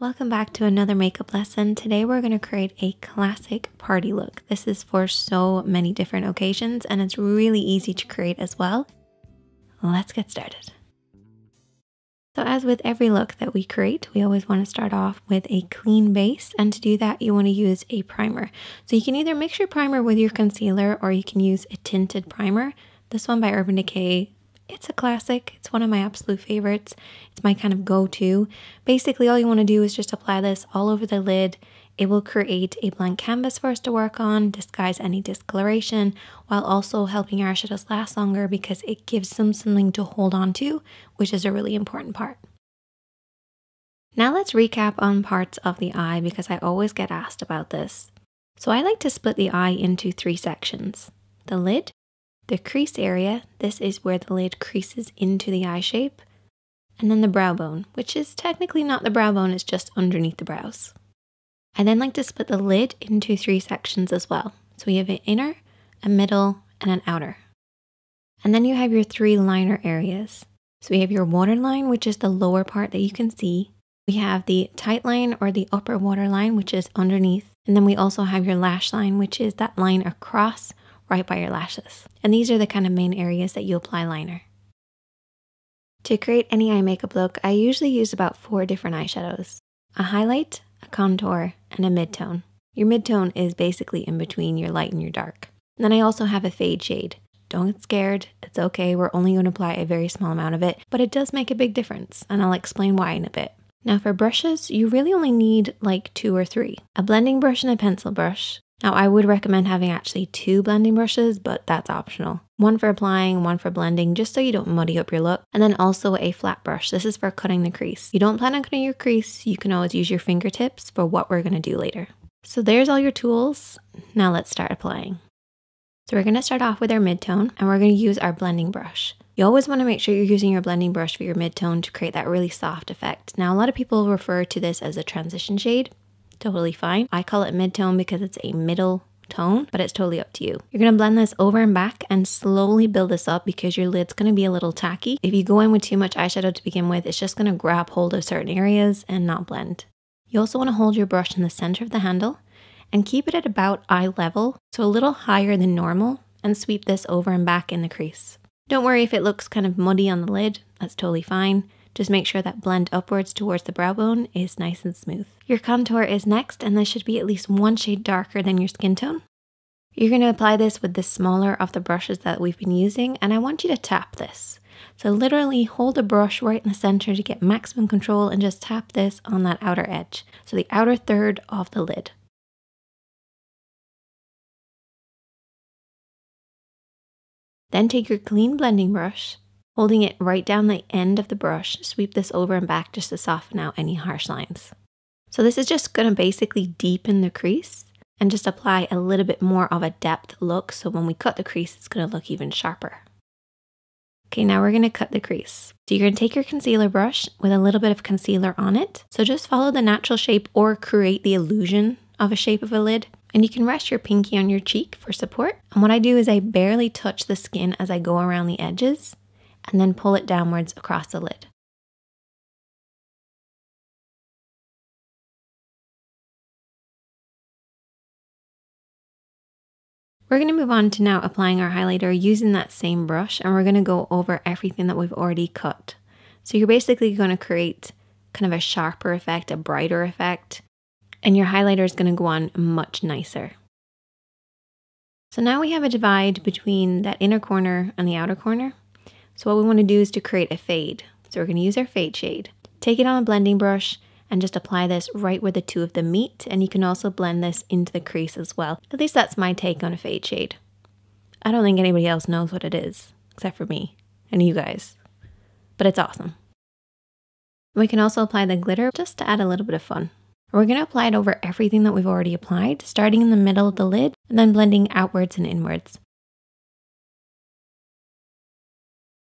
Welcome back to another makeup lesson. Today we're going to create a classic party look. This is for so many different occasions and it's really easy to create as well. Let's get started. So as with every look that we create, we always want to start off with a clean base, and to do that you want to use a primer. So you can either mix your primer with your concealer or you can use a tinted primer. This one by Urban Decay. It's a classic. It's one of my absolute favorites. It's my kind of go-to. Basically, all you want to do is just apply this all over the lid. It will create a blank canvas for us to work on, disguise any discoloration, while also helping your eyeshadows last longer because it gives them something to hold on to, which is a really important part. Now let's recap on parts of the eye because I always get asked about this. So I like to split the eye into 3 sections. The lid, the crease area, this is where the lid creases into the eye shape, and then the brow bone, which is technically not the brow bone, it's just underneath the brows. I then like to split the lid into 3 sections as well. So we have an inner, a middle, and an outer. And then you have your 3 liner areas. So we have your waterline, which is the lower part that you can see. We have the tight line or the upper waterline, which is underneath. And then we also have your lash line, which is that line across right by your lashes. And these are the kind of main areas that you apply liner. To create any eye makeup look, I usually use about 4 different eyeshadows. A highlight, a contour, and a mid-tone. Your mid-tone is basically in between your light and your dark. And then I also have a fade shade. Don't get scared, it's okay, we're only going to apply a very small amount of it, but it does make a big difference, and I'll explain why in a bit. Now for brushes, you really only need like 2 or 3. A blending brush and a pencil brush. Now I would recommend having actually 2 blending brushes, but that's optional. One for applying, one for blending, just so you don't muddy up your look. And then also a flat brush. This is for cutting the crease. You don't plan on cutting your crease, you can always use your fingertips for what we're going to do later. So there's all your tools. Now let's start applying. So we're going to start off with our mid-tone and we're going to use our blending brush. You always want to make sure you're using your blending brush for your mid-tone to create that really soft effect. Now a lot of people refer to this as a transition shade. Totally fine. I call it mid-tone because it's a middle tone, but it's totally up to you. You're going to blend this over and back and slowly build this up because your lid's going to be a little tacky. If you go in with too much eyeshadow to begin with, it's just going to grab hold of certain areas and not blend. You also want to hold your brush in the center of the handle and keep it at about eye level, so a little higher than normal, and sweep this over and back in the crease. Don't worry if it looks kind of muddy on the lid, that's totally fine. Just make sure that blend upwards towards the brow bone is nice and smooth. Your contour is next, and this should be at least 1 shade darker than your skin tone. You're going to apply this with the smaller of the brushes that we've been using, and I want you to tap this. So literally hold the brush right in the center to get maximum control and just tap this on that outer edge. So the outer third of the lid. Then take your clean blending brush, holding it right down the end of the brush, sweep this over and back just to soften out any harsh lines. So this is just going to basically deepen the crease and just apply a little bit more of a depth look, so when we cut the crease it's going to look even sharper. Okay, now we're going to cut the crease. So you're going to take your concealer brush with a little bit of concealer on it. So just follow the natural shape or create the illusion of a shape of a lid. And you can rest your pinky on your cheek for support. And what I do is I barely touch the skin as I go around the edges and then pull it downwards across the lid. We're going to move on to now applying our highlighter using that same brush, and we're going to go over everything that we've already cut. So you're basically going to create kind of a sharper effect, a brighter effect, and your highlighter is going to go on much nicer. So now we have a divide between that inner corner and the outer corner. So what we want to do is to create a fade. So we're going to use our fade shade. Take it on a blending brush and just apply this right where the 2 of them meet, and you can also blend this into the crease as well. At least that's my take on a fade shade. I don't think anybody else knows what it is, except for me and you guys, but it's awesome. We can also apply the glitter just to add a little bit of fun. We're going to apply it over everything that we've already applied, starting in the middle of the lid and then blending outwards and inwards.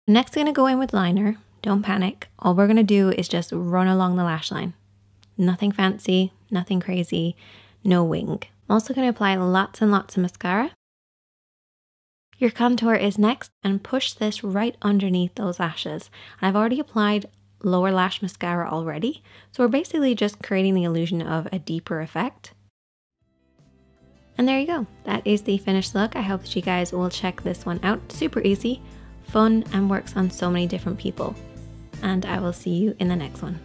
Next, I'm going to go in with liner. Don't panic. All we're going to do is just run along the lash line. Nothing fancy, nothing crazy, no wing. I'm also going to apply lots and lots of mascara. Your contour is next, and push this right underneath those lashes. And I've already applied lower lash mascara already. So we're basically just creating the illusion of a deeper effect. And there you go. That is the finished look. I hope that you guys will check this one out. Super easy, fun, and works on so many different people. And I will see you in the next one.